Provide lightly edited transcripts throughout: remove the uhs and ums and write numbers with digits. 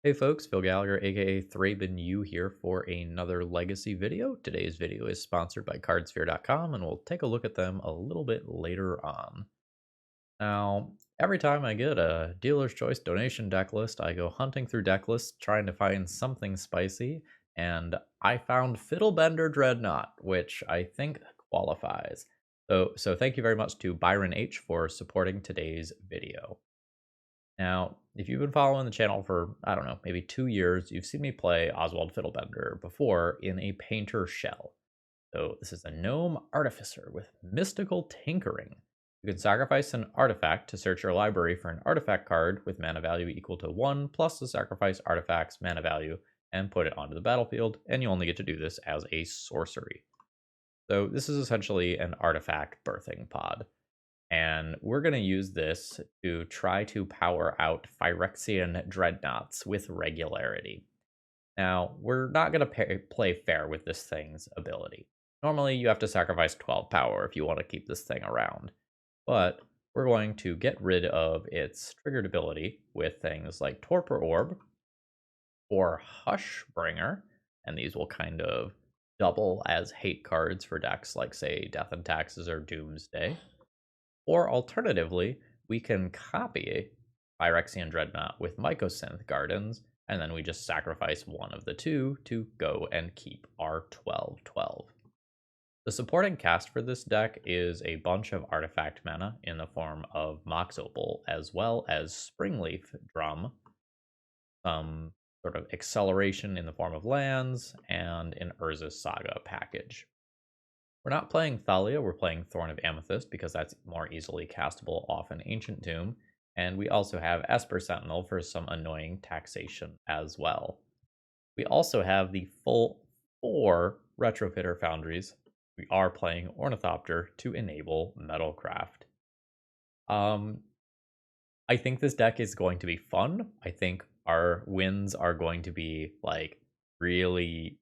Hey folks, Phil Gallagher, aka ThrabenU here for another Legacy video. Today's video is sponsored by Cardsphere.com and we'll take a look at them a little bit later on. Now, every time I get a dealer's choice donation deck list, I go hunting through deck lists trying to find something spicy, and I found Fiddlebender Dreadnought, which I think qualifies. So thank you very much to Byron H for supporting today's video. Now, if you've been following the channel for, I don't know, maybe 2 years, you've seen me play Oswald Fiddlebender before in a painter shell. So this is a gnome artificer with mystical tinkering. You can sacrifice an artifact to search your library for an artifact card with mana value equal to 1 plus the sacrifice artifact's mana value and put it onto the battlefield, and you only get to do this as a sorcery. So this is essentially an artifact birthing pod. And we're going to use this to try to power out Phyrexian Dreadnoughts with regularity. Now, we're not going to play fair with this thing's ability. Normally, you have to sacrifice 12 power if you want to keep this thing around. But we're going to get rid of its triggered ability with things like Torpor Orb or Hushbringer, and these will kind of double as hate cards for decks like, say, Death and Taxes or Doomsday. Or alternatively, we can copy Phyrexian Dreadnought with Mycosynth Gardens, and then we just sacrifice one of the two to go and keep our 12/12. The supporting cast for this deck is a bunch of artifact mana in the form of Mox Opal, as well as Springleaf Drum, some sort of acceleration in the form of lands, and an Urza Saga package. We're not playing Thalia, we're playing Thorn of Amethyst because that's more easily castable off an Ancient Tomb, and we also have Esper Sentinel for some annoying taxation as well. We also have the full 4 Retrofitter Foundries. We are playing Ornithopter to enable Metalcraft. I think this deck is going to be fun. I think our wins are going to be like really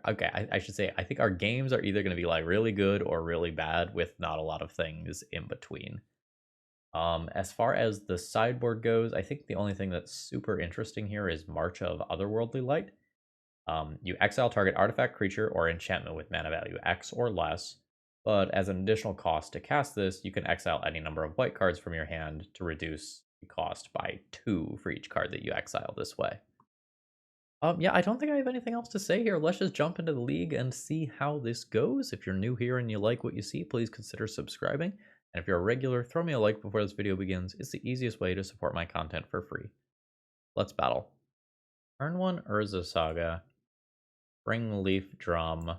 okay, I should say, I think our games are either going to be like really good or really bad with not a lot of things in between. As far as the sideboard goes, I think the only thing that's super interesting here is March of Otherworldly Light. You exile target artifact, creature, or enchantment with mana value X or less, but as an additional cost to cast this, you can exile any number of white cards from your hand to reduce the cost by 2 for each card that you exile this way. Yeah, I don't think I have anything else to say here. Let's just jump into the league and see how this goes. If you're new here and you like what you see, please consider subscribing. And if you're a regular, throw me a like before this video begins. It's the easiest way to support my content for free. Let's battle. Turn 1 Urza Saga, Springleaf Drum,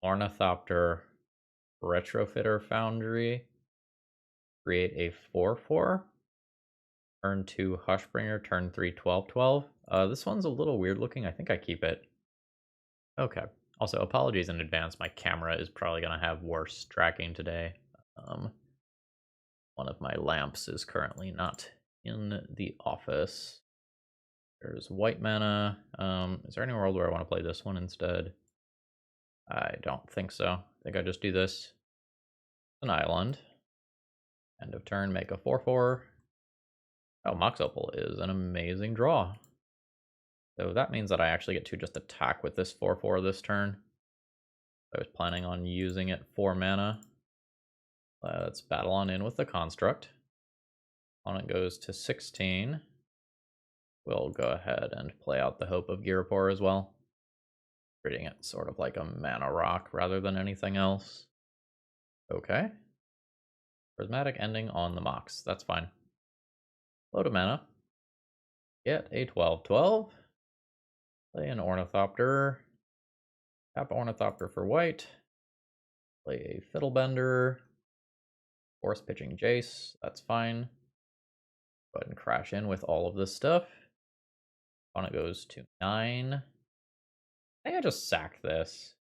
Ornithopter, Retrofitter Foundry, create a 4/4. Turn 2 Hushbringer, turn 3 12/12. This one's a little weird looking. I think I keep it. Okay. Also, apologies in advance. My camera is probably going to have worse tracking today. One of my lamps is currently not in the office. There's white mana. Is there any world where I want to play this one instead? I don't think so. I think I just do this. An island. End of turn, make a 4/4. Oh, Mox Opal is an amazing draw. So that means that I actually get to just attack with this 4/4 this turn. I was planning on using it for mana. Let's battle on in with the Construct. Opponent goes to 16. We'll go ahead and play out the Hope of Ghirapur as well. Treating it sort of like a mana rock rather than anything else. Okay. Prismatic ending on the Mox. That's fine. Load of mana. Get a 12/12. Play an Ornithopter. Tap Ornithopter for white. Play a Fiddlebender. Force pitching Jace. That's fine. Go ahead and crash in with all of this stuff. Opponent goes to 9. I think I just sack this.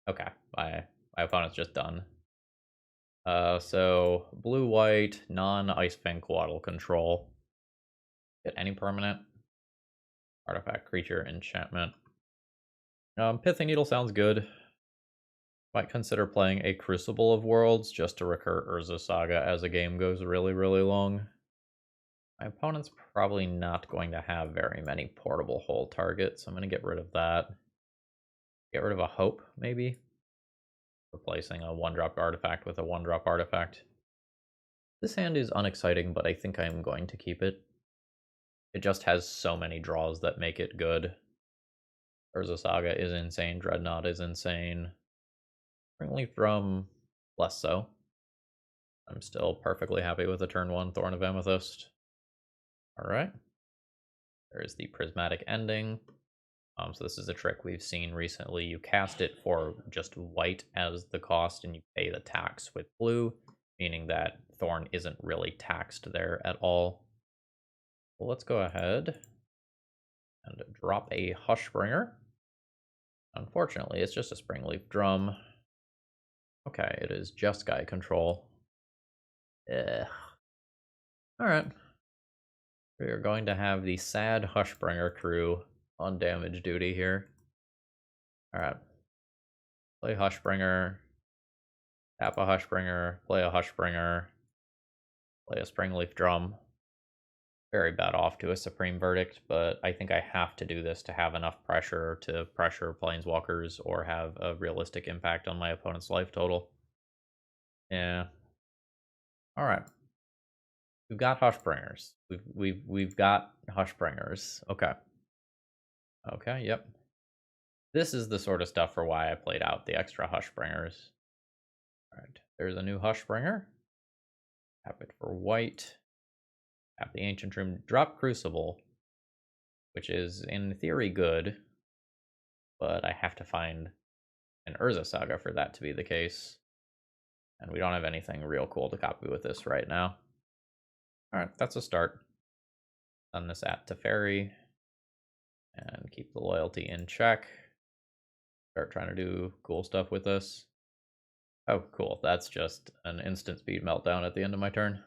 Okay, my opponent's just done. So blue-white, non-Icefang Coatl control. Get any permanent. Artifact, creature, enchantment. Pithing Needle sounds good. Might consider playing a Crucible of Worlds just to recur Urza Saga as the game goes really, really long. My opponent's probably not going to have very many portable hole targets, so I'm going to get rid of that. Get rid of a Hope, maybe? Replacing a 1-drop artifact with a 1-drop artifact. This hand is unexciting, but I think I'm going to keep it. It just has so many draws that make it good. Urza Saga is insane, Dreadnought is insane. Springleaf Drum, less so. I'm still perfectly happy with a turn 1 Thorn of Amethyst. Alright. There's the Prismatic Ending. So this is a trick we've seen recently. You cast it for just white as the cost, and you pay the tax with blue, meaning that Thorn isn't really taxed there at all. Well, let's go ahead and drop a Hushbringer. Unfortunately, it's just a Springleaf Drum. Okay, it is just Guy Control. Ugh. Alright. We are going to have the sad Hushbringer crew on damage duty here. Alright. Play Hushbringer. Tap a Hushbringer. Play a Hushbringer. Play a Springleaf Drum. Very bad off to a Supreme Verdict, but I think I have to do this to have enough pressure to pressure Planeswalkers or have a realistic impact on my opponent's life total. Yeah. Alright. We've got Hushbringers. We've got Hushbringers. Okay. Okay, yep. This is the sort of stuff for why I played out the extra Hushbringers. Alright, there's a new Hushbringer. Tap it for white. Tap the Ancient Tomb. Drop Crucible, which is in theory good, but I have to find an Urza Saga for that to be the case. And we don't have anything real cool to copy with this right now. Alright, that's a start. Send this at Teferi. And keep the loyalty in check. Start trying to do cool stuff with this. Oh, cool. That's just an instant speed meltdown at the end of my turn.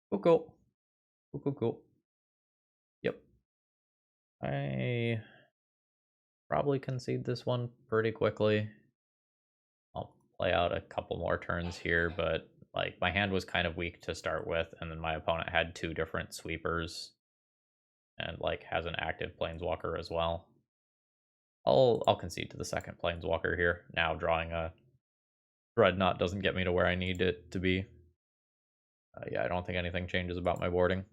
Cool, cool. Cool, cool, cool. Yep. I probably concede this one pretty quickly. I'll play out a couple more turns here, but like my hand was kind of weak to start with, and then my opponent had 2 different sweepers and like has an active Planeswalker as well. I'll concede to the second Planeswalker here. Now drawing a Dreadnought doesn't get me to where I need it to be. Yeah, I don't think anything changes about my boarding.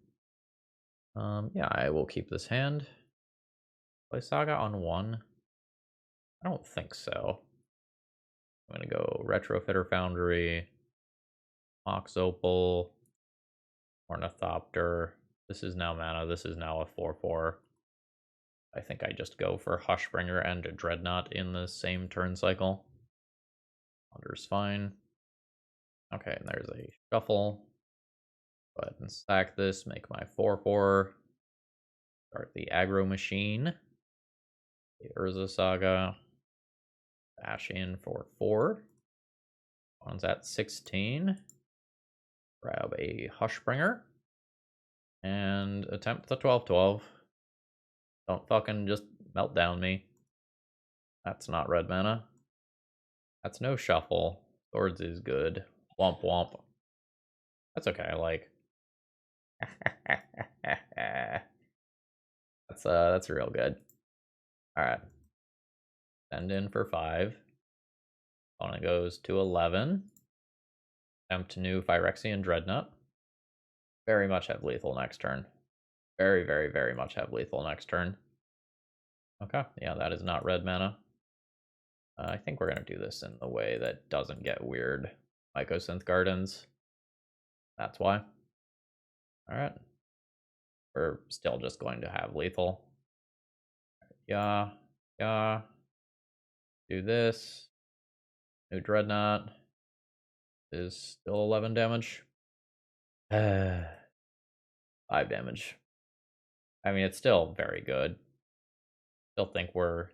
Yeah, I will keep this hand. Play Saga on 1. I don't think so. I'm gonna go Retrofitter Foundry, Mox Opal, Ornithopter. This is now mana. This is now a 4/4. I think I just go for Hushbringer and a Dreadnought in the same turn cycle. Under's fine. Okay, and there's a Shuffle. Go ahead and stack this, make my 4/4. Start the aggro machine. The Urza Saga. Dash in for 4. One's at 16. Grab a Hushbringer. And attempt the 12/12. Don't fucking just melt down me. That's not red mana. That's no Shuffle. Swords is good. Womp womp. That's okay, like. That's real good. Alright. Send in for 5. Opponent goes to 11. Attempt new Phyrexian Dreadnought. Very much have lethal next turn. Very, very, very much have lethal next turn. Okay, yeah, that is not red mana. I think we're going to do this in the way that doesn't get weird. Mycosynth Gardens. That's why. Alright. We're still just going to have lethal. Yeah. Do this. New Dreadnought is still 11 damage. 5 damage. I mean, it's still very good. Still think we're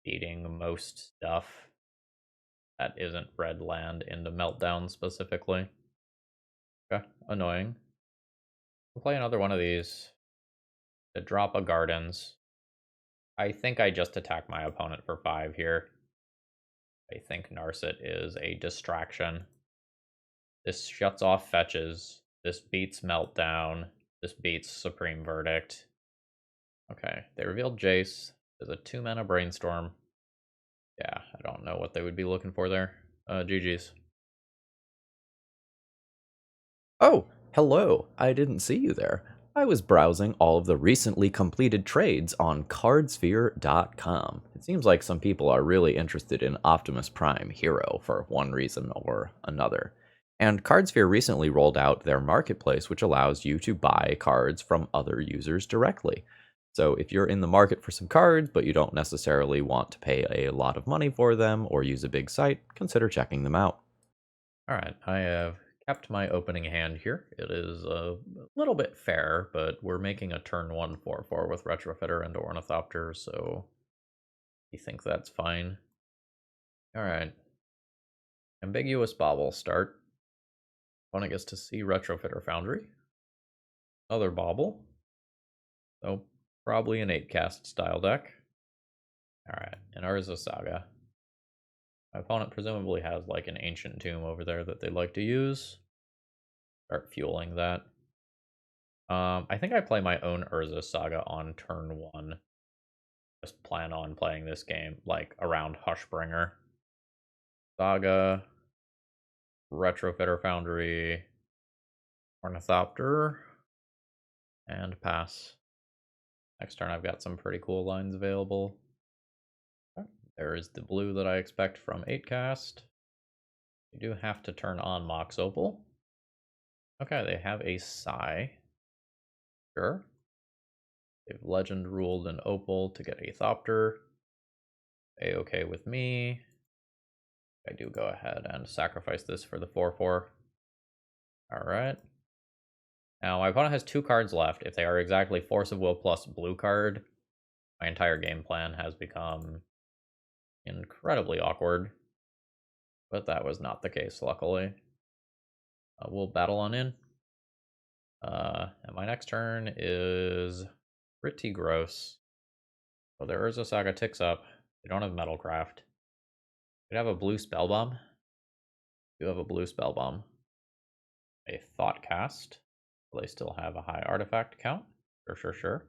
beating most stuff that isn't red land into Meltdown specifically. Okay, annoying. We'll play another one of these to drop a Gardens. I think I just attack my opponent for 5 here. I think Narset is a distraction. This shuts off fetches. This beats Meltdown. This beats Supreme Verdict. Okay, they revealed Jace. There's a 2-mana Brainstorm. Yeah, I don't know what they would be looking for there. GG's. Oh, hello. I didn't see you there. I was browsing all of the recently completed trades on cardsphere.com. It seems like some people are really interested in Optimus Prime Hero for one reason or another. And Cardsphere recently rolled out their marketplace, which allows you to buy cards from other users directly. So if you're in the market for some cards, but you don't necessarily want to pay a lot of money for them or use a big site, consider checking them out. Alright, I have kept my opening hand here. It is a little bit fair, but we're making a turn 1 4/4 with Retrofitter and Ornithopter, so I think that's fine. Alright. Ambiguous Bauble start. Opponent gets to see Retrofitter Foundry. Other Bauble. So probably an 8-cast style deck. Alright, and Urza Saga. My opponent presumably has like an Ancient Tomb over there that they'd like to use. Start fueling that. I think I play my own Urza Saga on turn 1. Just plan on playing this game like around Hushbringer. Saga, Retrofitter Foundry, Ornithopter, and pass. Next turn I've got some pretty cool lines available. Okay. There is the blue that I expect from 8-cast. You do have to turn on Mox Opal. Okay, they have a Psy. Sure. They've Legend ruled an Opal to get a Thopter. A-okay with me. I do go ahead and sacrifice this for the 4/4. Alright. Now, my opponent has 2 cards left. If they are exactly Force of Will plus blue card, my entire game plan has become incredibly awkward. But that was not the case, luckily. We'll battle on in. And my next turn is pretty gross. So the Urza Saga ticks up. They don't have Metalcraft. They have a blue Spellbomb. Do have a blue Spellbomb. A Thoughtcast. They still have a high artifact count. Sure.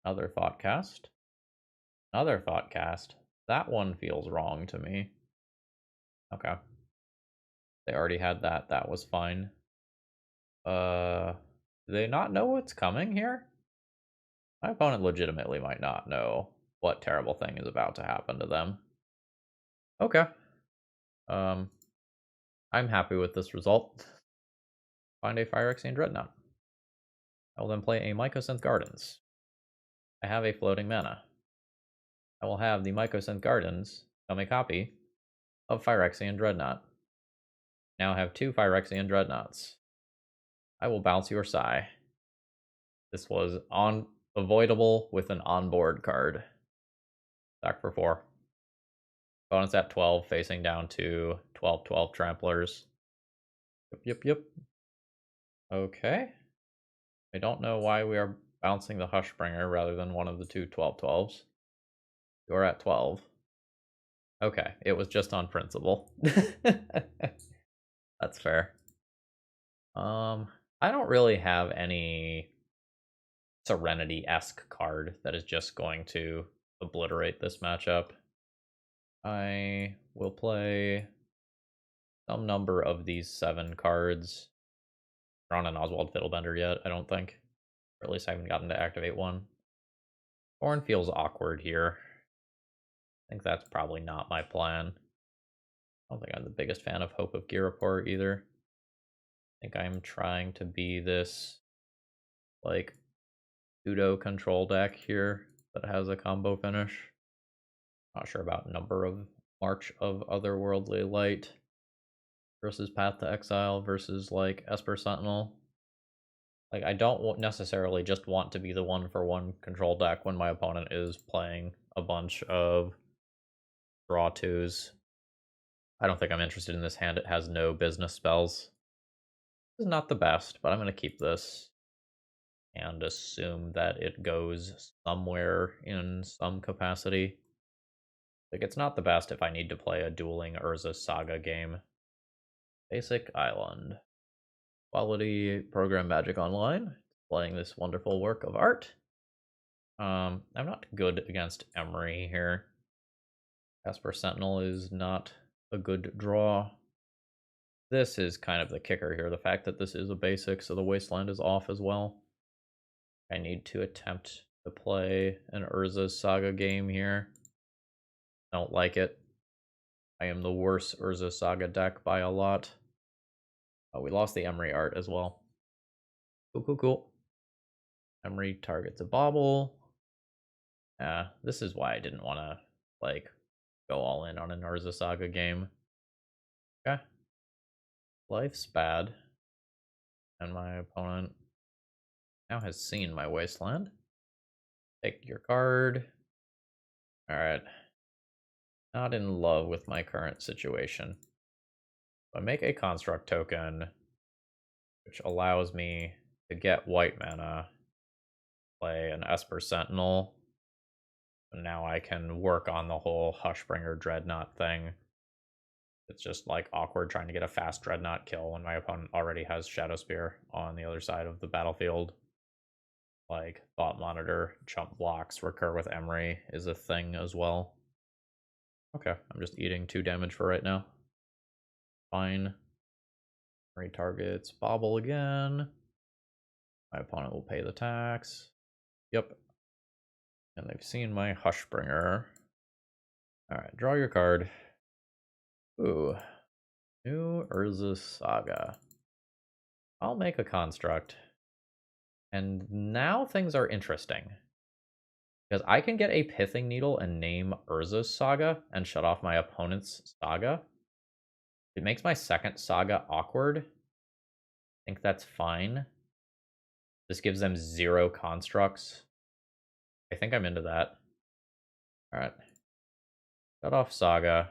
Another Thoughtcast. Another Thoughtcast. That one feels wrong to me. Okay. They already had that. That was fine. Do they not know what's coming here? My opponent legitimately might not know what terrible thing is about to happen to them. Okay. I'm happy with this result. Find a Phyrexian Dreadnought. I will then play a Mycosynth Gardens. I have a floating mana. I will have the Mycosynth Gardens become a copy of Phyrexian Dreadnought. Now I have 2 Phyrexian Dreadnoughts. I will bounce your Psy. This was unavoidable with an onboard card. Back for 4. Opponent's at 12, facing down to 12/12 Tramplers. Yep. Okay. I don't know why we are bouncing the Hushbringer rather than one of the 2 12/12s. You're at 12. Okay, it was just on principle. That's fair. I don't really have any Serenity-esque card that is just going to obliterate this matchup. I will play some number of these 7 cards. We're on an Oswald Fiddlebender yet, I don't think. Or at least I haven't gotten to activate one. Thorn feels awkward here. I think that's probably not my plan. I don't think I'm the biggest fan of Hope of Girapor either. I think I'm trying to be this, like, pseudo control deck here that has a combo finish. Not sure about number of March of Otherworldly Light versus Path to Exile versus, like, Esper Sentinel. Like, I don't necessarily just want to be the 1-for-1 control deck when my opponent is playing a bunch of draw 2s. I don't think I'm interested in this hand. It has no business spells. This is not the best, but I'm going to keep this and assume that it goes somewhere in some capacity. Like, it's not the best if I need to play a dueling Urza Saga game. Basic Island. quality program Magic Online, playing this wonderful work of art. I'm not good against Emery here. Esper Sentinel is not a good draw. This is kind of the kicker here, the fact that this is a basic, so the Wasteland is off as well. I need to attempt to play an Urza Saga game here. I don't like it. I am the worst Urza Saga deck by a lot. Oh, we lost the Emery art as well. Cool. Emery targets a bauble. Yeah, this is why I didn't want to, like, go all in on an Urza Saga game. Okay. Life's bad. And my opponent now has seen my Wasteland. Take your card. Alright. Not in love with my current situation. I make a construct token, which allows me to get white mana, play an Esper Sentinel, and now I can work on the whole Hushbringer Dreadnought thing. It's just like awkward trying to get a fast Dreadnought kill when my opponent already has Shadow Spear on the other side of the battlefield. Like Thought Monitor, Chump Blocks, Recur with Emery is a thing as well. Okay, I'm just eating 2 damage for right now. Fine. Emery targets Bobble again. My opponent will pay the tax. Yep. And they've seen my Hushbringer. Alright, draw your card. Ooh. New Urza Saga. I'll make a construct. And now things are interesting. Because I can get a Pithing Needle and name Urza's Saga and shut off my opponent's Saga. It makes my second Saga awkward. I think that's fine. This gives them 0 constructs. I think I'm into that. Alright. Shut off Saga.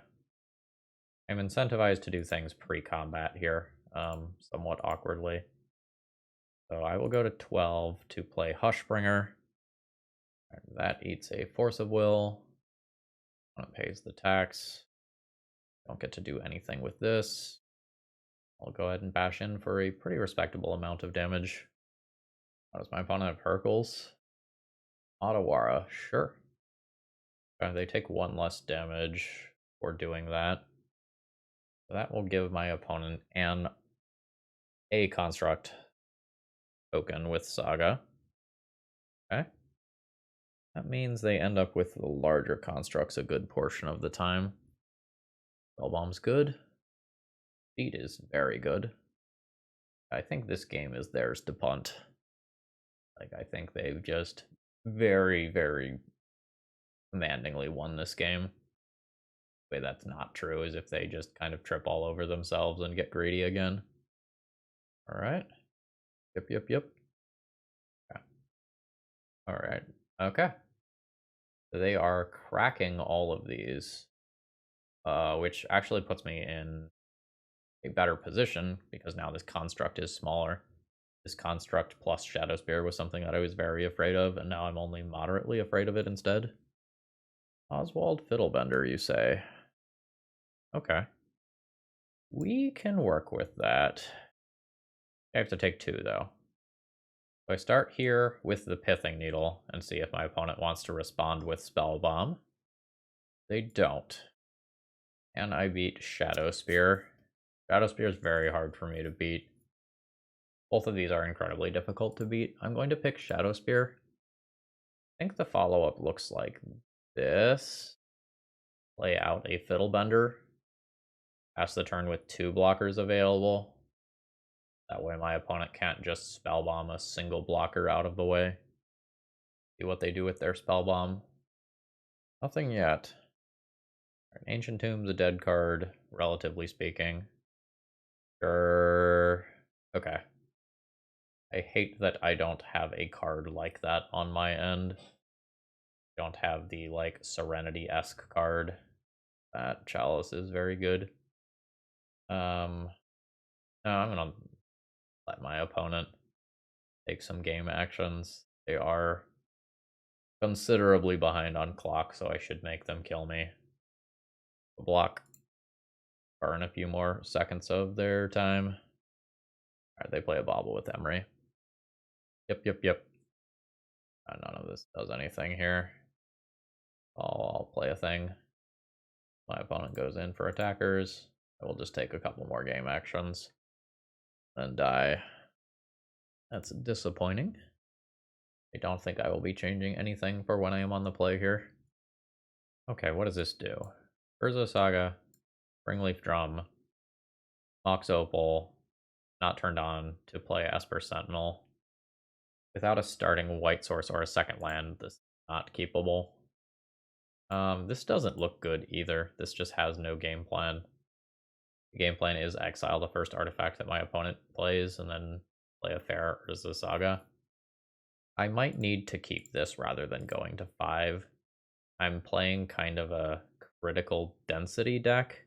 I'm incentivized to do things pre-combat here, somewhat awkwardly. So I will go to 12 to play Hushbringer. And that eats a Force of Will. Opponent pays the tax. Don't get to do anything with this. I'll go ahead and bash in for a pretty respectable amount of damage. How does my opponent have Hercules? Otawara, sure. They take 1 less damage for doing that. So that will give my opponent a construct token with Saga. Okay. That means they end up with the larger constructs a good portion of the time. Spellbomb's good. Speed is very good. I think this game is theirs to punt. Like, I think they've just very, very commandingly won this game. The way that's not true is if they just kind of trip all over themselves and get greedy again. Alright. Yep. Okay. Alright. Okay. So they are cracking all of these. Which actually puts me in a better position, because now this construct is smaller. This construct plus Shadow Spear was something that I was very afraid of, and now I'm only moderately afraid of it instead. Oswald Fiddlebender, you say? Okay. We can work with that. I have to take 2, though. So I start here with the Pithing Needle and see if my opponent wants to respond with Spell Bomb. They don't. And I beat Shadow Spear. Shadow Spear is very hard for me to beat. Both of these are incredibly difficult to beat. I'm going to pick Shadow Spear. I think the follow-up looks like this. Play out a Fiddlebender. Pass the turn with 2 blockers available. That way my opponent can't just Spellbomb a single blocker out of the way. See what they do with their Spellbomb. Nothing yet. Ancient Tomb's a dead card, relatively speaking. Sure. Okay. I hate that I don't have a card like that on my end. Don't have the, like, Serenity-esque card. That Chalice is very good. No, I'm gonna let my opponent take some game actions. They are considerably behind on clock, so I should make them kill me. Block. Burn a few more seconds of their time. Alright, they play a bobble with Emery. Yep. None of this does anything here. I'll play a thing. My opponent goes in for attackers. I will just take a couple more game actions. Then die. That's disappointing. I don't think I will be changing anything for when I am on the play here. Okay, what does this do? Urza Saga, Springleaf Drum, Mox Opal, not turned on to play Esper Sentinel. Without a starting white source or a second land, this is not keepable. This doesn't look good either. This just has no game plan. The game plan is exile the first artifact that my opponent plays and then play a fair Urza Saga. I might need to keep this rather than going to 5. I'm playing kind of a critical density deck.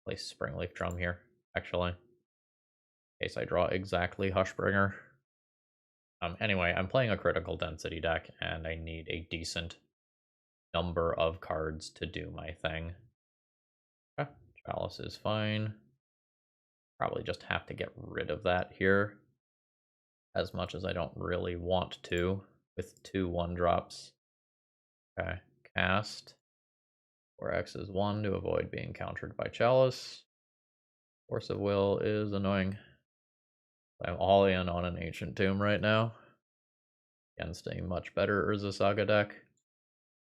Play Springleaf Drum here, actually. In case I draw exactly Hushbringer. Anyway, I'm playing a critical density deck, and I need a decent number of cards to do my thing. Okay, Chalice is fine. Probably just have to get rid of that here. As much as I don't really want to, with 2 1-drops. Okay, cast. 4x is 1 to avoid being countered by Chalice. Force of Will is annoying. I'm all in on an Ancient Tomb right now. Against a much better Urza Saga deck.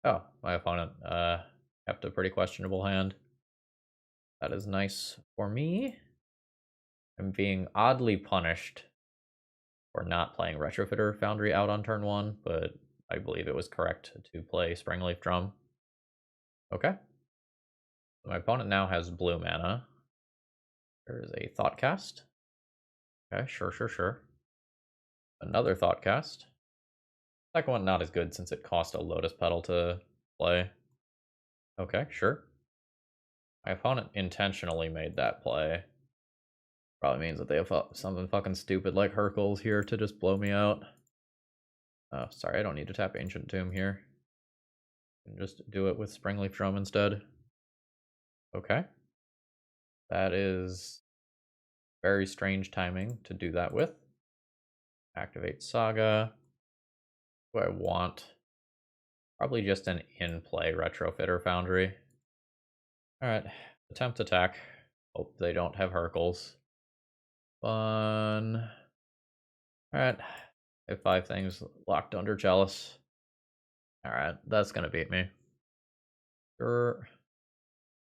Oh, my opponent kept a pretty questionable hand. That is nice for me. I'm being oddly punished for not playing Retrofitter Foundry out on turn 1, but I believe it was correct to play Springleaf Drum. Okay. My opponent now has blue mana. There is a Thoughtcast. Okay, sure. Another Thoughtcast. Second one not as good since it cost a Lotus Petal to play. Okay, sure. My opponent intentionally made that play. Probably means that they have something fucking stupid like Hercules here to just blow me out. Oh, sorry, I don't need to tap Ancient Tomb here. I can just do it with Springleaf Drum instead. Okay. That is very strange timing to do that with. Activate Saga. What do I want? Probably just an in-play Retrofitter Foundry. Alright, attempt attack. Hope they don't have Hercules. Fun. Alright, I have 5 things locked under Chalice. Alright, that's gonna beat me. Sure.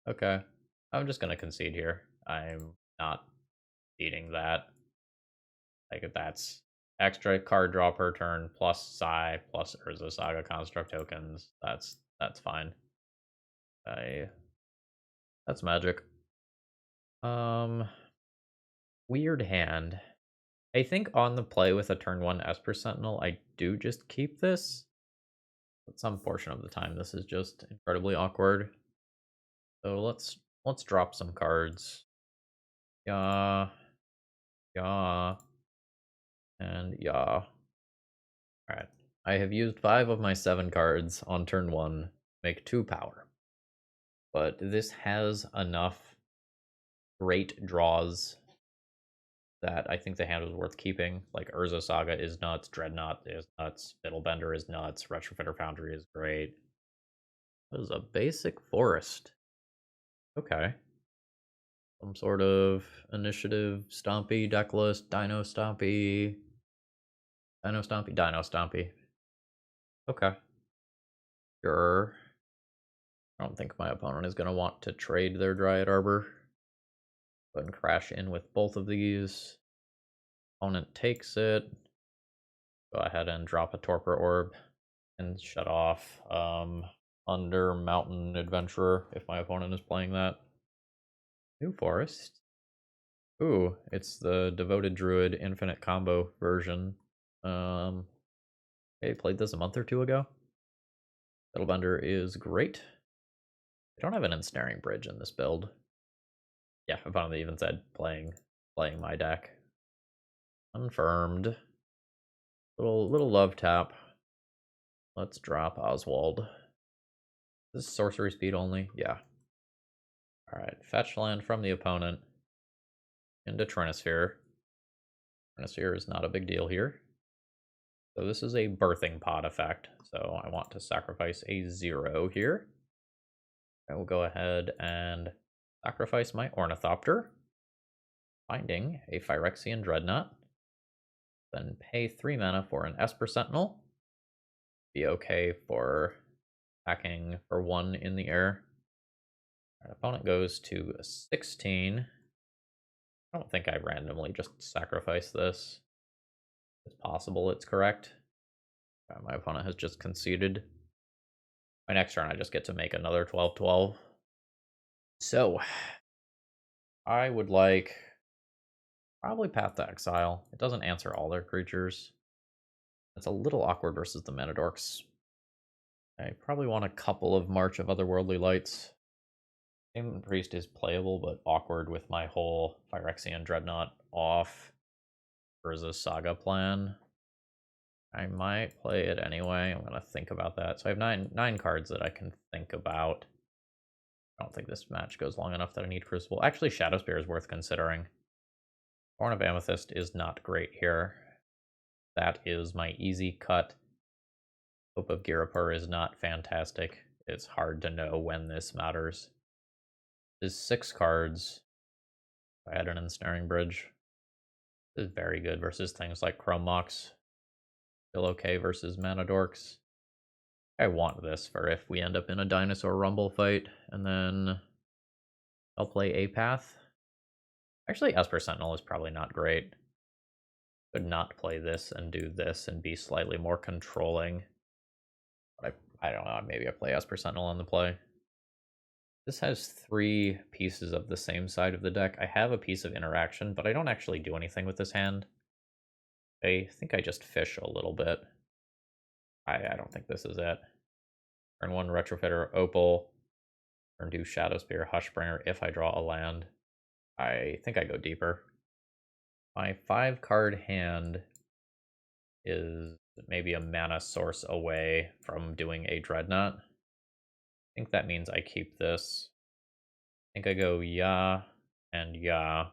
Okay, I'm just gonna concede here. I'm not beating that. Like, that's extra card draw per turn, plus Psi, plus Urza Saga Construct tokens. That's fine. That's magic. Weird hand. I think on the play with a turn 1 Esper Sentinel, I do just keep this. But some portion of the time, this is just incredibly awkward. So let's drop some cards. Yeah, and yeah. Alright. I have used 5 of my 7 cards on turn 1, make 2 power. But this has enough great draws that I think the hand was worth keeping. Like, Urza Saga is nuts, Dreadnought is nuts, Fiddlebender is nuts, Retrofitter Foundry is great. That is a basic forest. Okay. Some sort of initiative, Stompy, deck list, Dino Stompy. Okay. Sure. I don't think my opponent is going to want to trade their Dryad Arbor. Go ahead and crash in with both of these. Opponent takes it. Go ahead and drop a Torpor Orb and shut off under Mountain Adventurer if my opponent is playing that. New Forest. Ooh, it's the Devoted Druid Infinite Combo version. I played this a month or 2 ago. Fiddlebender is great. I don't have an Ensnaring Bridge in this build. Yeah, opponent even said playing my deck. Confirmed. Little love tap. Let's drop Oswald. This is sorcery speed only? Yeah. Alright, fetch land from the opponent into Trinisphere. Sphere is not a big deal here. So this is a birthing pod effect. So I want to sacrifice a 0 here. I will go ahead and sacrifice my Ornithopter, finding a Phyrexian Dreadnought, then pay 3 mana for an Esper Sentinel. Be okay for attacking for 1 in the air. Our opponent goes to 16. I don't think I randomly just sacrifice this. It's possible it's correct. My opponent has just conceded. My next turn, I just get to make another 12/12. So, I would like probably Path to Exile. It doesn't answer all their creatures. It's a little awkward versus the Mana Dorks. I probably want a couple of March of Otherworldly Lights. Demon Priest is playable, but awkward with my whole Phyrexian Dreadnought off. Urza Saga plan. I might play it anyway. I'm gonna think about that. So I have nine cards that I can think about. I don't think this match goes long enough that I need Crucible. Actually, Shadowspear is worth considering. Thorn of Amethyst is not great here. That is my easy cut. Hope of Girapur is not fantastic. It's hard to know when this matters. This is 6 cards. I had an Ensnaring Bridge. This is very good versus things like Chrome Mox. Still okay versus Mana Dorks. I want this for if we end up in a Dinosaur Rumble fight, and then I'll play a path. Actually, Esper Sentinel is probably not great. Could not play this and do this and be slightly more controlling. But I don't know, maybe I play Esper Sentinel on the play. This has 3 pieces of the same side of the deck. I have a piece of interaction, but I don't actually do anything with this hand. I think I just fish a little bit. I don't think this is it. Turn 1 Retrofitter Opal. Turn 2 Shadowspear Hushbringer if I draw a land. I think I go deeper. My 5-card hand is maybe a mana source away from doing a Dreadnought. I think that means I keep this. I think I go Ya and Ya.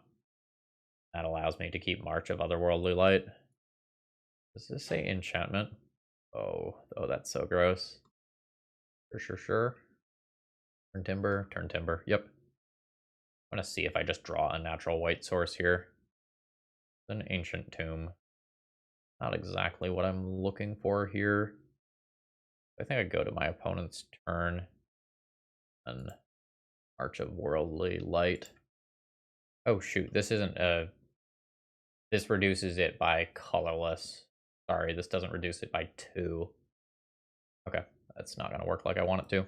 That allows me to keep March of Otherworldly Light. Does this say enchantment? Oh, that's so gross. Sure. Turn Timber. Yep. I'm gonna see if I just draw a natural white source here. An Ancient Tomb. Not exactly what I'm looking for here. I think I go to my opponent's turn and March of Worldly Light. Oh shoot, this isn't a... This reduces it by colorless. Sorry, this doesn't reduce it by 2. Okay, that's not gonna work like I want it to.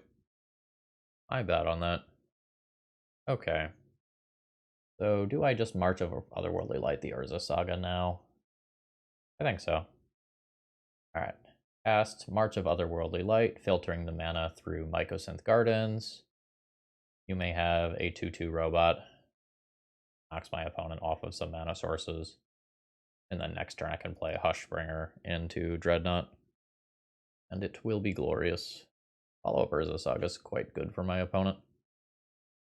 My bad on that. Okay. So do I just March of Otherworldly Light the Urza Saga now? I think so. Alright. Cast March of Otherworldly Light, filtering the mana through Mycosynth Gardens. You may have a 2/2 robot. Knocks my opponent off of some mana sources. And then next turn I can play a Hushbringer into Dreadnought. And it will be glorious. Follow-up Urza Saga is quite good for my opponent.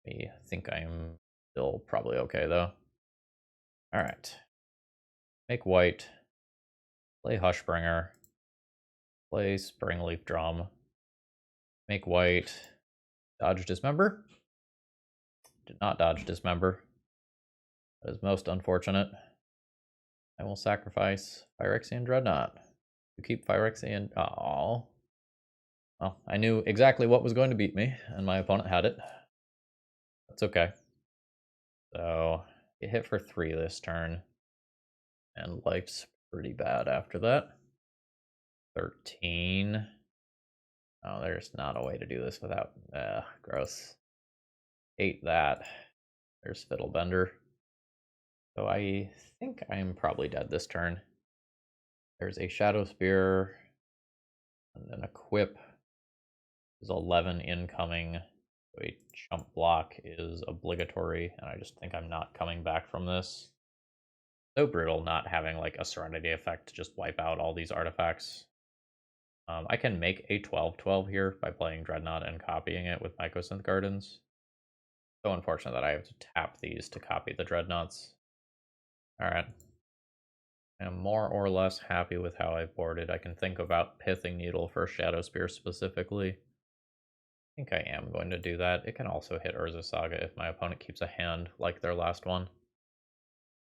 I think I'm still probably okay though. Alright. Make white. Play Hushbringer. Play Springleaf Drum. Make white. Dodge Dismember. Did not dodge Dismember. That is most unfortunate. I will sacrifice Phyrexian Dreadnought to keep Phyrexian. Oh. Well, I knew exactly what was going to beat me, and my opponent had it. That's okay. So, it hit for 3 this turn, and life's pretty bad after that. 13. Oh, there's not a way to do this without... gross. Hate that. There's Fiddlebender. So I think I'm probably dead this turn. There's a Shadow Spear, and then a Quip. There's 11 incoming. So a chump block is obligatory, and I just think I'm not coming back from this. So brutal not having like a Serenity effect to just wipe out all these artifacts. I can make a 12/12 here by playing Dreadnought and copying it with Mycosynth Gardens. So unfortunate that I have to tap these to copy the Dreadnoughts. Alright. I'm more or less happy with how I boarded. I can think about Pithing Needle for Shadow Spear specifically. I think I am going to do that. It can also hit Urza Saga if my opponent keeps a hand like their last one.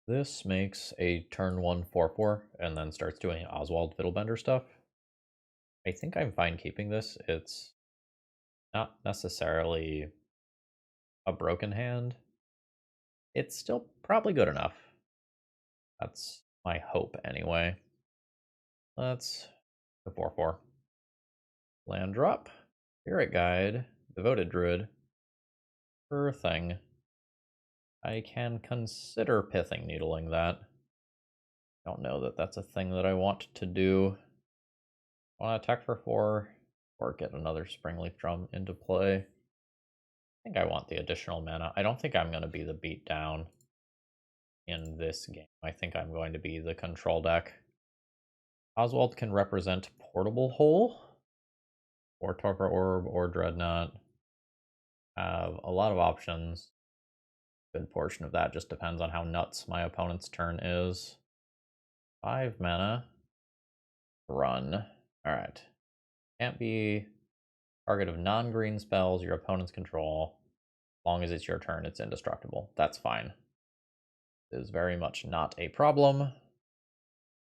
This makes a turn 1 4/4 and then starts doing Oswald Fiddlebender stuff. I think I'm fine keeping this. It's not necessarily a broken hand. It's still probably good enough. That's my hope anyway. Let's go 4/4. Land drop. Spirit Guide. Devoted Druid. Sure thing. I can consider Pithing Needling that. Don't know that that's a thing that I want to do. I want to attack for 4 or get another Springleaf Drum into play. I think I want the additional mana. I don't think I'm going to be the beatdown in this game. I think I'm going to be the control deck. Oswald can represent Portable Hole or Torpor Orb or Dreadnought. Have a lot of options. Good portion of that just depends on how nuts my opponent's turn is. 5 mana. Run. Alright. Can't be target of non-green spells your opponents control. As long as it's your turn, it's indestructible. That's fine. It is very much not a problem.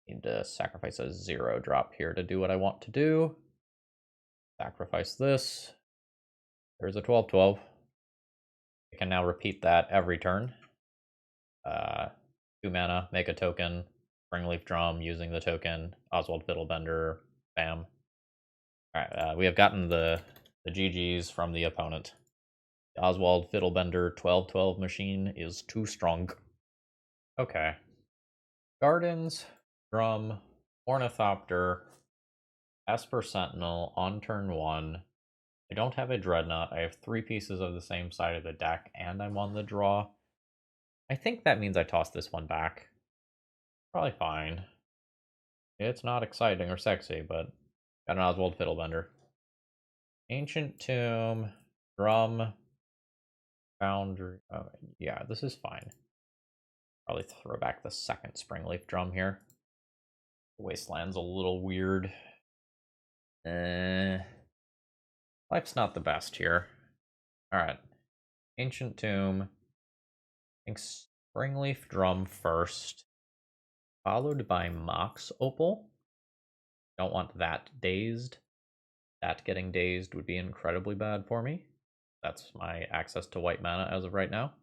Need to sacrifice a 0 drop here to do what I want to do. Sacrifice this. There's a 12/12. I can now repeat that every turn. 2 mana, make a token, Springleaf Drum using the token, Oswald Fiddlebender, bam. Alright, we have gotten the GGs from the opponent. The Oswald Fiddlebender 12/12 machine is too strong. Okay. Gardens, Drum, Ornithopter, Esper Sentinel on turn 1. I don't have a Dreadnought. I have 3 pieces of the same side of the deck, and I'm on the draw. I think that means I toss this one back. Probably fine. It's not exciting or sexy, but got an Oswald Fiddlebender. Ancient Tomb, Drum, Foundry. Oh, yeah, this is fine. Probably throw back the second Springleaf Drum here. Wasteland's a little weird. Life's not the best here. Alright. Ancient Tomb. I think Springleaf Drum first. Followed by Mox Opal. Don't want that dazed. That getting dazed would be incredibly bad for me. That's my access to white mana as of right now.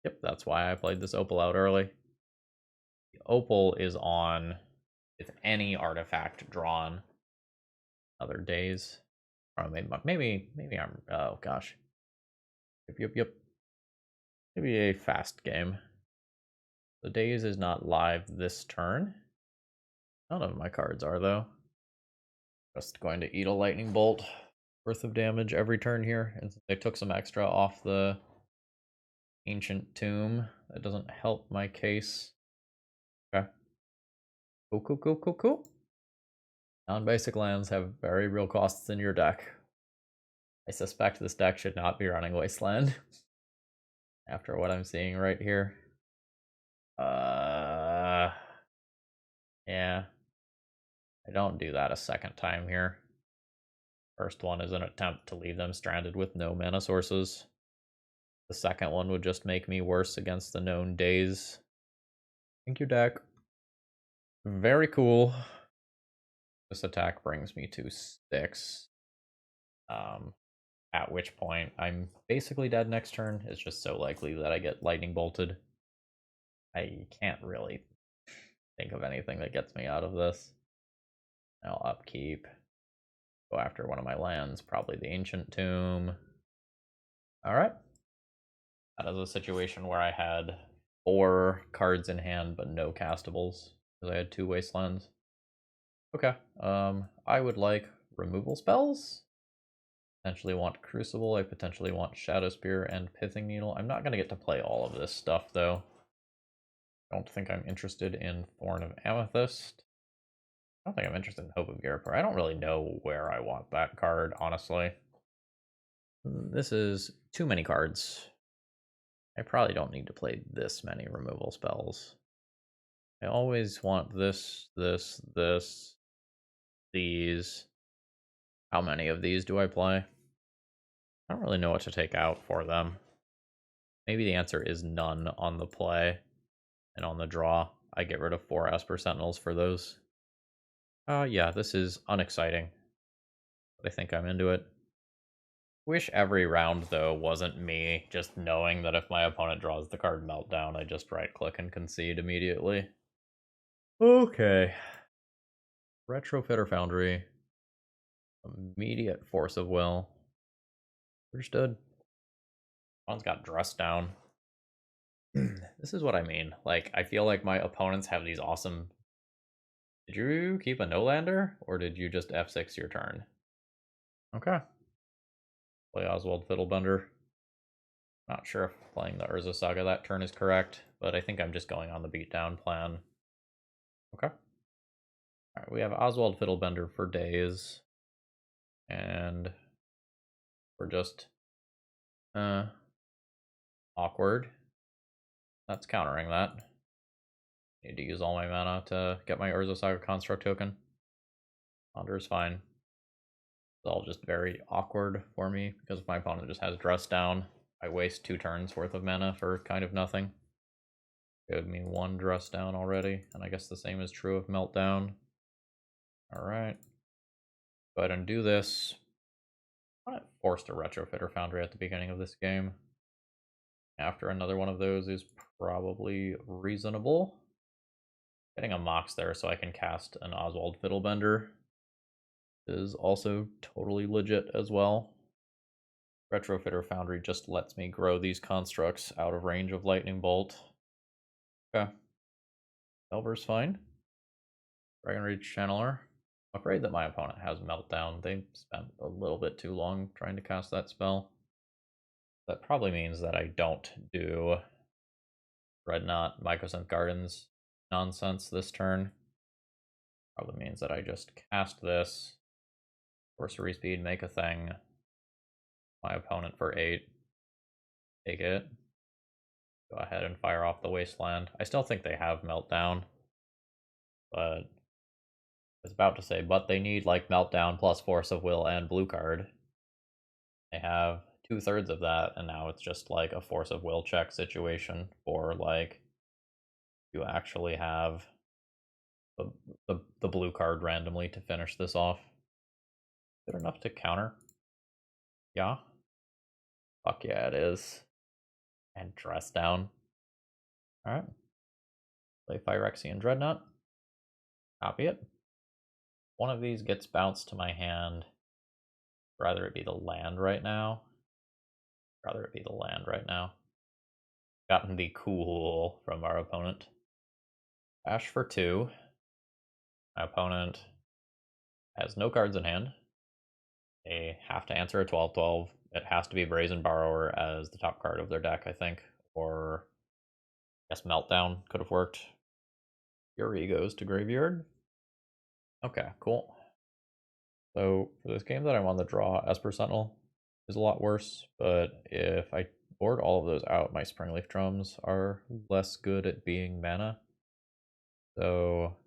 Yep, that's why I played this Opal out early. The Opal is on with any artifact drawn. Other days. Or maybe I'm, oh gosh. Yep. Maybe a fast game. The Daze is not live this turn. None of my cards are, though. Just going to eat a lightning bolt worth of damage every turn here. And since I took some extra off the Ancient Tomb, that doesn't help my case. Okay. Cool. Non-basic lands have very real costs in your deck. I suspect this deck should not be running Wasteland. After what I'm seeing right here. Yeah. I don't do that a second time here. First one is an attempt to leave them stranded with no mana sources. The second one would just make me worse against the known days. Thank you, deck. Very cool. This attack brings me to 6. At which point I'm basically dead next turn. It's just so likely that I get lightning bolted. I can't really think of anything that gets me out of this. I'll upkeep. Go after one of my lands, probably the Ancient Tomb. Alright. That is a situation where I had 4 cards in hand, but no castables, because I had 2 wastelands. Okay, I would like removal spells. Potentially want Crucible, I potentially want Shadow Spear and Pithing Needle. I'm not going to get to play all of this stuff, though. I don't think I'm interested in Thorn of Amethyst. I don't think I'm interested in Hope of Garapur. I don't really know where I want that card, honestly. This is too many cards. I probably don't need to play this many removal spells. I always want this, these. How many of these do I play? I don't really know what to take out for them. Maybe the answer is none on the play, and on the draw, I get rid of 4 Esper Sentinels for those. Yeah, this is unexciting, but I think I'm into it. Wish every round, though, wasn't me just knowing that if my opponent draws the card Meltdown, I just right-click and concede immediately. Okay. Retrofit Foundry. Immediate Force of Will. Understood. One's got Dress Down. This is what I mean. Like, I feel like my opponents have these awesome... Did you keep a no-lander, or did you just F6 your turn? Okay. Play Oswald Fiddlebender. Not sure if playing the Urza Saga that turn is correct, but I think I'm just going on the beatdown plan. Okay. Alright, we have Oswald Fiddlebender for days. And we're just awkward. That's countering that. Need to use all my mana to get my Urza Saga Construct token. Ponder is fine. It's all just very awkward for me because if my opponent just has Dress Down, I waste 2 turns worth of mana for kind of nothing. Give me 1 Dress Down already, and I guess the same is true of Meltdown. Alright. Go ahead and do this. I'm not forced to Retrofit Foundry at the beginning of this game. After another one of those is probably reasonable. Getting a Mox there so I can cast an Oswald Fiddlebender is also totally legit as well. Retrofitter Foundry just lets me grow these constructs out of range of Lightning Bolt. Okay. Delver's fine. Dragon Rage Channeler. I'm afraid that my opponent has Meltdown. They spent a little bit too long trying to cast that spell. That probably means that I don't do Dreadnought, Mycosynth Gardens nonsense this turn. Probably means that I just cast this. Sorcery Speed, make a thing. My opponent for 8. Take it. Go ahead and fire off the Wasteland. I still think they have Meltdown. But I was about to say, but they need like Meltdown plus Force of Will and blue card. They have 2/3 of that, and now it's just like a Force of Will check situation for like you actually have the blue card randomly to finish this off. Good enough to counter? Yeah. Fuck yeah, it is. And Dress Down. Alright. Play Phyrexian Dreadnought. Copy it. One of these gets bounced to my hand. Rather it be the land right now. Rather it be the land right now. Gotten the cool from our opponent. Ash for 2. My opponent has no cards in hand. They have to answer a 12/12. It has to be Brazen Borrower as the top card of their deck, I think. Or I guess Meltdown could have worked. Fury goes to Graveyard. Okay, cool. So for this game that I'm on the draw, Esper Sentinel is a lot worse, but if I board all of those out, my Springleaf Drums are less good at being mana. So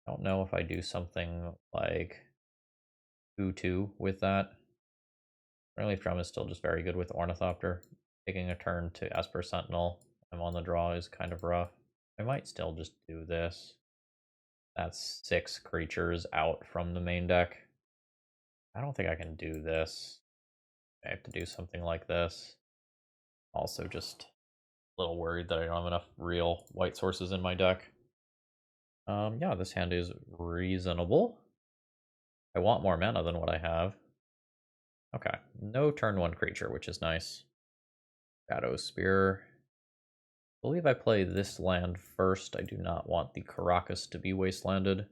I don't know if I do something like 2/2 with that. Springleaf Drum is still just very good with Ornithopter. Taking a turn to Esper Sentinel, I'm on the draw is kind of rough. I might still just do this. That's 6 creatures out from the main deck. I don't think I can do this. I have to do something like this. Also just a little worried that I don't have enough real white sources in my deck. Yeah, this hand is reasonable. I want more mana than what I have. Okay, no turn 1 creature, which is nice. Shadow Spear. I believe I play this land first. I do not want the Caracas to be wastelanded.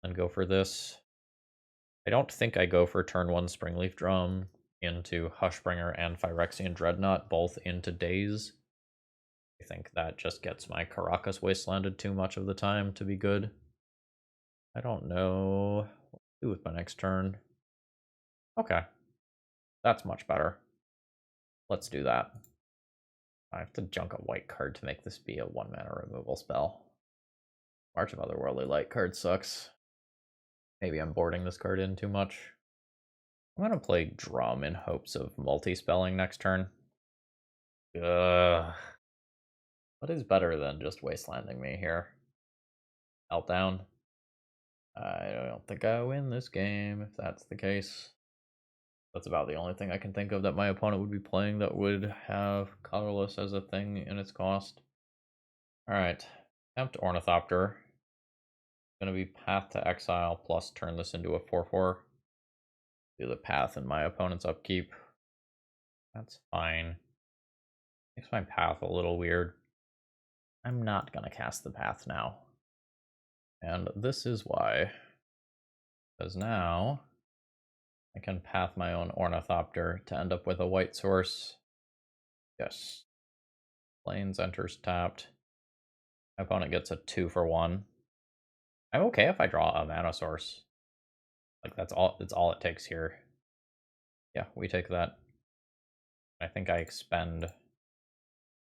And go for this. I don't think I go for turn 1 Springleaf Drum into Hushbringer and Phyrexian Dreadnought, both into Daze. I think that just gets my Caracas wastelanded too much of the time to be good. I don't know what to do with my next turn. Okay. That's much better. Let's do that. I have to junk a white card to make this be a 1-mana removal spell. March of Otherworldly Light card sucks. Maybe I'm boarding this card in too much. I'm gonna play Drum in hopes of multi-spelling next turn. Ugh. What is better than just wastelanding me here? Meltdown? I don't think I win this game, if that's the case. That's about the only thing I can think of that my opponent would be playing that would have Colorless as a thing in its cost. Alright. Tempt Ornithopter. Gonna be Path to Exile plus turn this into a 4/4. Do the path in my opponent's upkeep. That's fine. Makes my path a little weird. I'm not gonna cast the path now. And this is why. Because now I can path my own Ornithopter to end up with a white source. Yes. Plains enters tapped. My opponent gets a 2-for-1. I'm okay if I draw a mana source. Like that's all it takes here. Yeah, we take that. I think I expend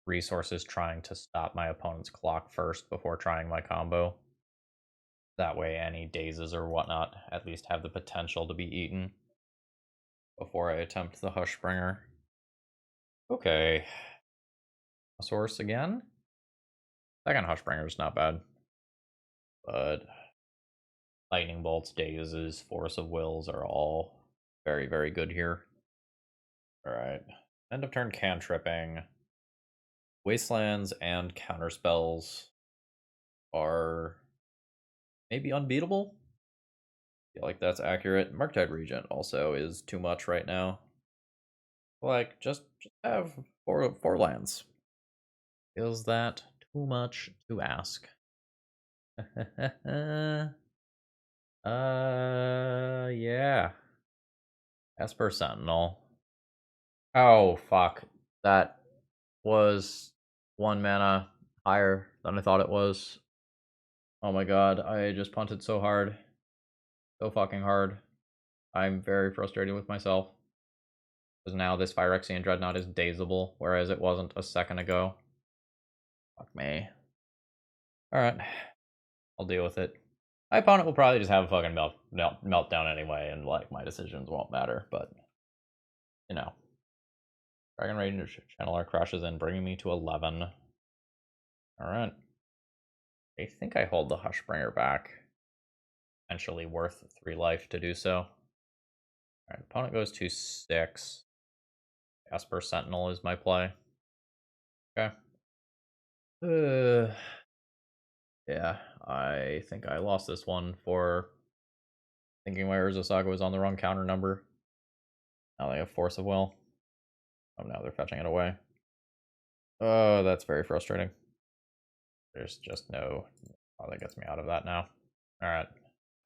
resources trying to stop my opponent's clock first before trying my combo. That way any dazes or whatnot at least have the potential to be eaten before I attempt the Hushbringer. Okay. A source again? Second Hushbringer is not bad. But Lightning Bolts, Dazes, Force of Wills are all very, very good here. Alright. End of turn cantripping. Wastelands and counterspells are maybe unbeatable. I feel like that's accurate. Murktide Regent also is too much right now. Like, just have four lands. Is that too much to ask? Yeah. Esper Sentinel. Oh, fuck. That was 1 mana higher than I thought it was. Oh my god, I just punted so hard. So fucking hard. I'm very frustrated with myself. Because now this Phyrexian Dreadnought is dazable, whereas it wasn't a second ago. Fuck me. Alright. I'll deal with it. My opponent will probably just have a fucking meltdown anyway, and like my decisions won't matter, but you know. Dragon Rage Channeler crashes in, bringing me to 11. Alright. I think I hold the Hushbringer back. Potentially worth 3 life to do so. Alright, opponent goes to 6. Esper Sentinel is my play. Okay. Yeah, I think I lost this one for thinking my Urza Saga was on the wrong counter number. Now they have Force of Will. Oh, now they're fetching it away. Oh, that's very frustrating. There's just no... Oh, that gets me out of that now. Alright,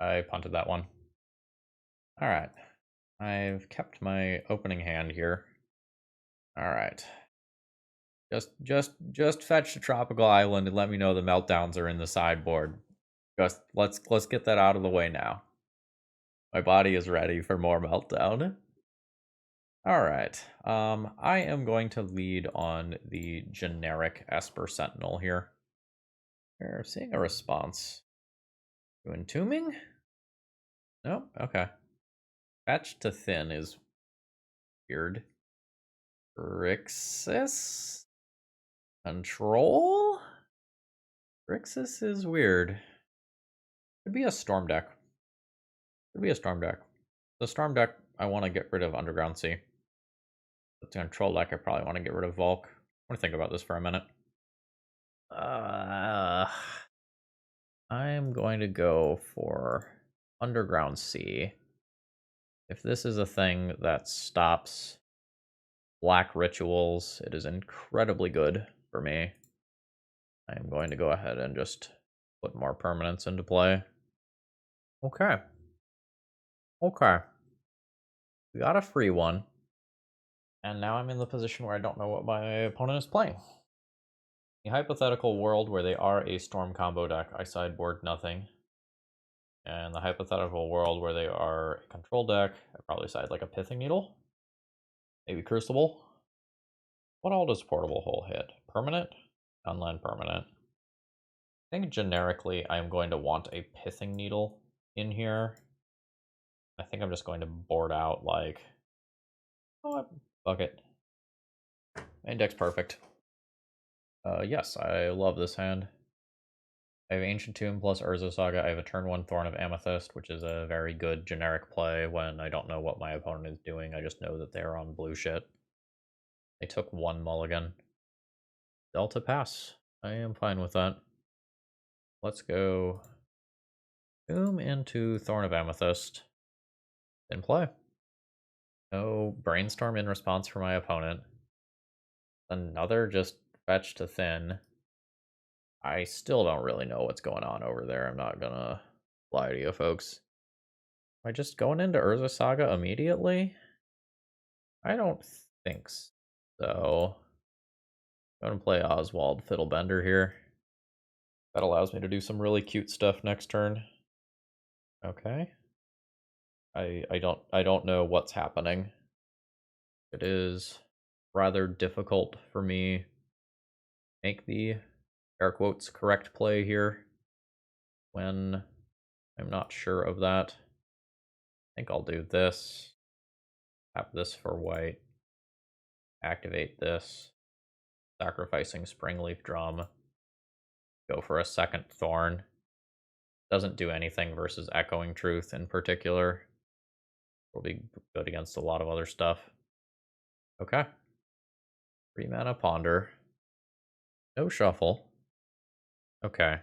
I punted that one. Alright, I've kept my opening hand here. Alright. Just fetch the Tropical Island and let me know the meltdowns are in the sideboard. Just let's get that out of the way now. My body is ready for more meltdown. Alright. I am going to lead on the generic Esper Sentinel here. We're seeing a response. To Entombing? Nope, okay. Fetch to Thin is weird. Grixis? Control? Grixis is weird. Could be a Storm deck. Could be a Storm deck. The Storm deck, I want to get rid of Underground Sea. The Control deck, I probably want to get rid of Volk. I want to think about this for a minute. I'm going to go for Underground Sea. If this is a thing that stops black rituals, it is incredibly good for me. I am going to go ahead and just put more permanents into play. Okay. Okay. We got a free one. And now I'm in the position where I don't know what my opponent is playing. In a hypothetical world where they are a Storm combo deck, I sideboard nothing. And the hypothetical world where they are a control deck, I probably side like a Pithing Needle. Maybe Crucible. What all does Portable Hole hit? Permanent? Online permanent. I think generically I'm going to want a Pithing Needle in here. I think I'm just going to board out like, oh what? Fuck it. Main deck's perfect. Yes, I love this hand. I have Ancient Tomb plus Urza Saga. I have a turn 1 Thorn of Amethyst, which is a very good generic play when I don't know what my opponent is doing. I just know that they're on blue shit. They took 1 mulligan. Delta pass. I am fine with that. Let's go Boom into Thorn of Amethyst. Then play. No Brainstorm in response for my opponent. Another just fetch to thin. I still don't really know what's going on over there. I'm not gonna lie to you folks. Am I just going into Urza Saga immediately? I don't think so. I'm gonna play Oswald Fiddlebender here. That allows me to do some really cute stuff next turn. Okay. I don't know what's happening. It is rather difficult for me make the air quotes correct play here when I'm not sure of that. I think I'll do this. Tap this for white. Activate this. Sacrificing Springleaf Drum. Go for a second Thorn. Doesn't do anything versus Echoing Truth in particular. Will be good against a lot of other stuff. Okay. 3 mana Ponder. No shuffle. Okay.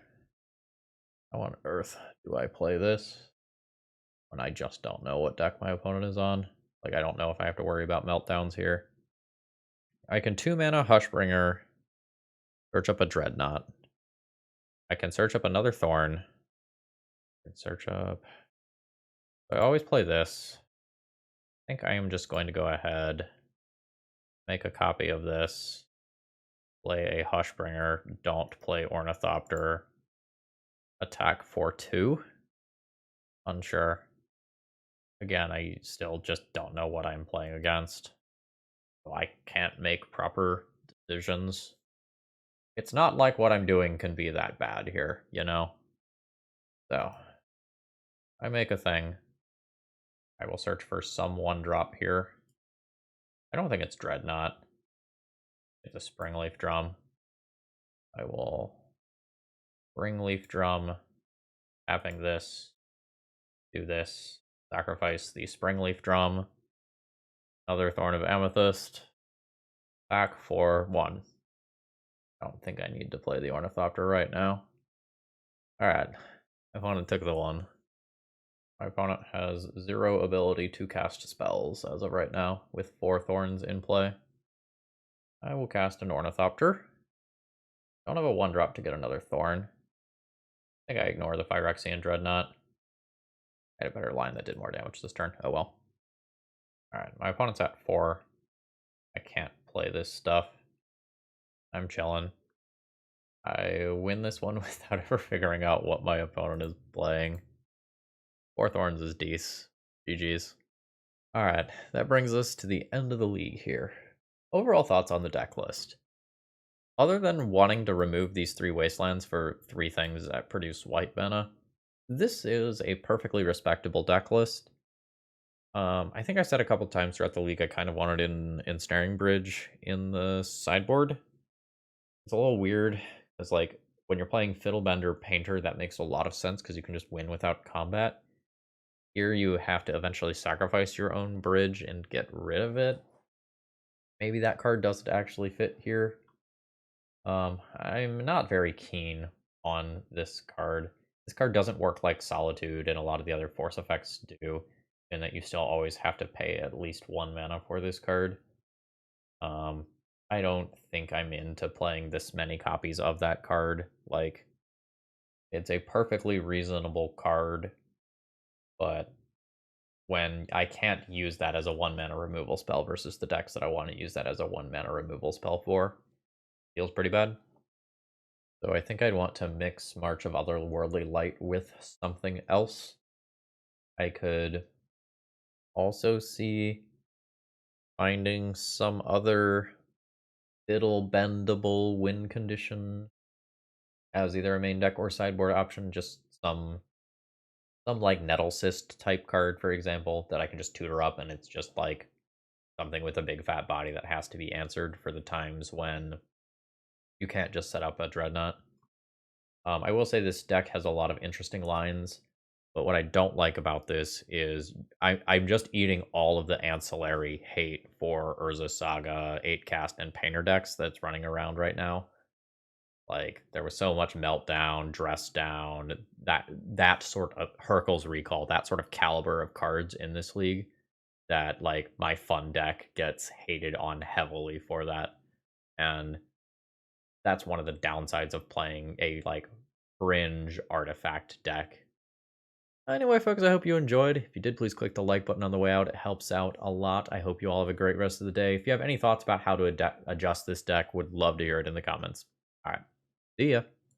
How on earth do I play this when I just don't know what deck my opponent is on? Like, I don't know if I have to worry about meltdowns here. I can 2 mana Hushbringer, search up a Dreadnought. I can search up another Thorn. I can search up... I always play this. I think I am just going to go ahead, make a copy of this, play a Hushbringer, don't play Ornithopter, attack for 2. Unsure. Again, I still just don't know what I'm playing against. So I can't make proper decisions. It's not like what I'm doing can be that bad here, you know? So, I make a thing. I will search for some 1-drop here. I don't think it's Dreadnought. It's a Springleaf Drum. I will Springleaf Drum, having this, do this, sacrifice the Springleaf Drum, another Thorn of Amethyst, back for 1. I don't think I need to play the Ornithopter right now. Alright, my opponent took the 1. My opponent has 0 ability to cast spells as of right now, with 4 Thorns in play. I will cast an Ornithopter. Don't have a 1-drop to get another Thorn. I think I ignore the Phyrexian Dreadnought. I had a better line that did more damage this turn. Oh well. Alright, my opponent's at 4. I can't play this stuff. I'm chilling. I win this one without ever figuring out what my opponent is playing. 4 Thorns is decent. GG's. Alright, that brings us to the end of the league here. Overall thoughts on the deck list. Other than wanting to remove these 3 wastelands for 3 things that produce white mana, this is a perfectly respectable deck list. I think I said a couple times throughout the league I kind of wanted Ensnaring Bridge in the sideboard. It's a little weird, because like when you're playing Fiddlebender Painter, that makes a lot of sense because you can just win without combat. Here you have to eventually sacrifice your own bridge and get rid of it. Maybe that card doesn't actually fit here. I'm not very keen on this card. This card doesn't work like Solitude and a lot of the other force effects do, in that you still always have to pay at least 1 mana for this card. I don't think I'm into playing this many copies of that card. Like, it's a perfectly reasonable card, but when I can't use that as a 1 mana removal spell versus the decks that I want to use that as a 1 mana removal spell for, feels pretty bad. So I think I'd want to mix March of Otherworldly Light with something else. I could also see finding some other Fiddle bendable win condition as either a main deck or sideboard option. Just some like Nettle Cyst type card, for example, that I can just tutor up, and it's just like something with a big fat body that has to be answered for the times when you can't just set up a Dreadnought. I will say this deck has a lot of interesting lines, but what I don't like about this is I'm just eating all of the ancillary hate for Urza Saga, 8 cast, and Painter decks that's running around right now. Like, there was so much Meltdown, Dress Down, that sort of Hercule's Recall, that sort of caliber of cards in this league that, like, my fun deck gets hated on heavily for that. And that's one of the downsides of playing a, like, fringe artifact deck. Anyway, folks, I hope you enjoyed. If you did, please click the like button on the way out. It helps out a lot. I hope you all have a great rest of the day. If you have any thoughts about how to adjust this deck, would love to hear it in the comments. All right. See ya.